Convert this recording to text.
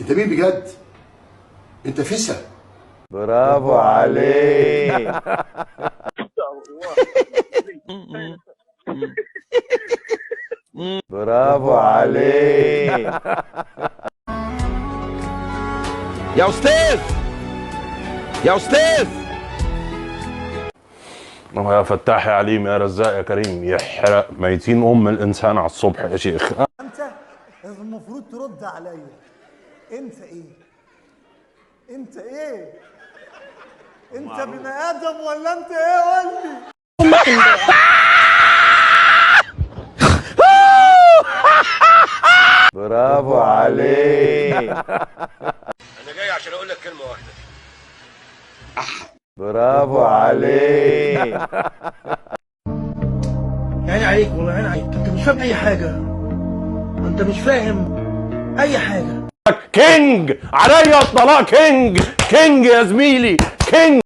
انت مين بجد؟ انت فسا. برافو عليك. برافو عليك يا استاذ، يا استاذ. يا فتاح يا عليم يا رزاق يا كريم، يحرق ميتين الانسان على الصبح يا شيخ. انت المفروض ترد عليا. انت ايه؟ انت ايه؟ انت بني ادم ولا انت ايه؟ قول لي. برافو عليك. انا جاي عشان اقول لك كلمه واحده. برافو عليك. عين عليك والله، عين عليك. انت مش فاهم اي حاجه، انت مش فاهم اي حاجه. كينج عليا الطلاق، كينج كينج يا زميلي، كينج.